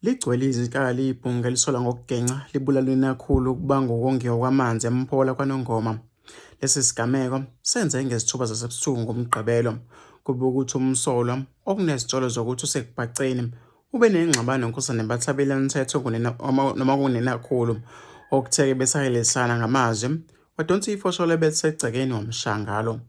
Ligcwele izikali ibhunga elisola ngokugenca libulalwe kakhulu ukubanga ukongiwa kwamanzi empola kwaNongoma. Lesi sigameko senze ngesithuba zasebusuku ngomgqibelo kube ukuthi umsolwa okunezitsholo zokuthi usekubhaceni ube nengxabano nkosana bathabela umthetho noma kunenakhulu okutheke besayelisana ngamazwi wadonsa ifosholo ebesegcekeni wamshangalo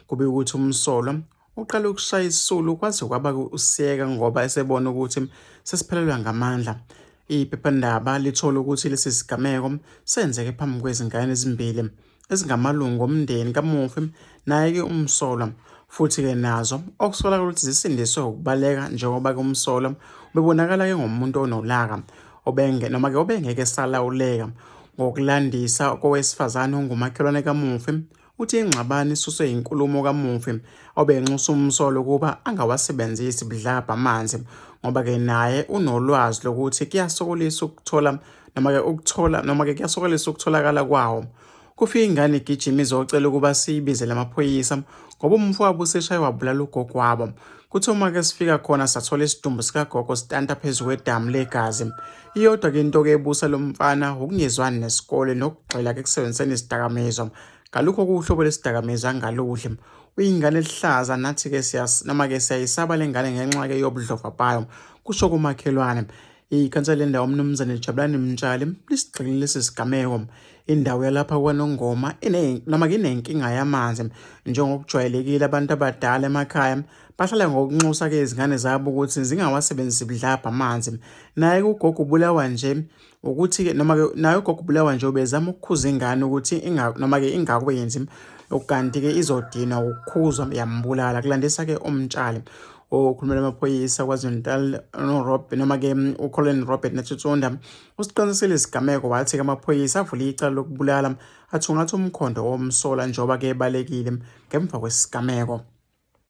kube ukuthi umsolwa uqala ukushaya isisulu kwaze kwaba usiyeka ngoba esebona ukuthi sesiphelelwa ngamandla. Iphephandaba lithola ukuthi lesi sigameko senzeke phambi kwezingane ezimbili ezingamalungu omndeni kamufi naye-ke umsolwa, futhi-ke nazo okusolakala ukuthi zisindiswe ukubaleka njengoba umsolwa bebonakala-ke ngomuntu onolaka noma-ke obengeke salawuleka ngokulandisa kowesifazane ongumakhelwane kamufi. Uthi ingxabano isuswe inkulumo kamufi obenxusa umsolwa ukuba angawasebenzisi budlabha amanzi ngoba-ke naye unolwazi lokuthi kuyasokolisa ukuthola noma-ke kuyasokolisa ukutholakala kwawo. Kufika ingane igijima izocela ukuba siyibizele amaphoyisa ngoba umfowabo useshaye wabulala ugogo wabo. Kuthi uma-ke sifika khona sathola isidumbu sikagogo sitanta phezu kwedamu legazi. Iyodwa-ke into-ke ebusa lo mfana ukungezwani nesikole nokugxila-ke ekusebenziseni izidakamizwa. Ngalokho kuhlobo lesidakamizwa angaluhle. Uyingane elihlaza nathi-ke noma-ke siyayisaba le ngane ngenxa-ke yobudlova bayo, kusho kumakhelwane. Ikhansela lendawo umnumzane Jabulani Mtshali lisigxilile lesi sigameko. Indawo yalapha kwaNongoma noma-ke inenkinga yamanzi njengokujwayelekile. Abantu abadala emakhaya bahlala ngokunxusa-ke izingane zabo ukuthi zingawasebenzisi budlabha amanzi. Naye ugogo ubulawa nje ukuthi-ke noma-ke naye ugogo ubulawa nje ubezama ukukhuza ingane ukuthi noma-ke ingakwenzi kanti-ke izodinwa ukukhuzwa yambulala. Kulandisa-ke umtshali okhulumela amaphoyisa KwaZulu-Natal noma-ke uColonel Robert Nathuthunda usiqinisele isigameko wathi-ke amaphoyisa avule icala lokubulala athungathe umkhondo womsola njengoba-ke ebalekile ngemva kwesigameko.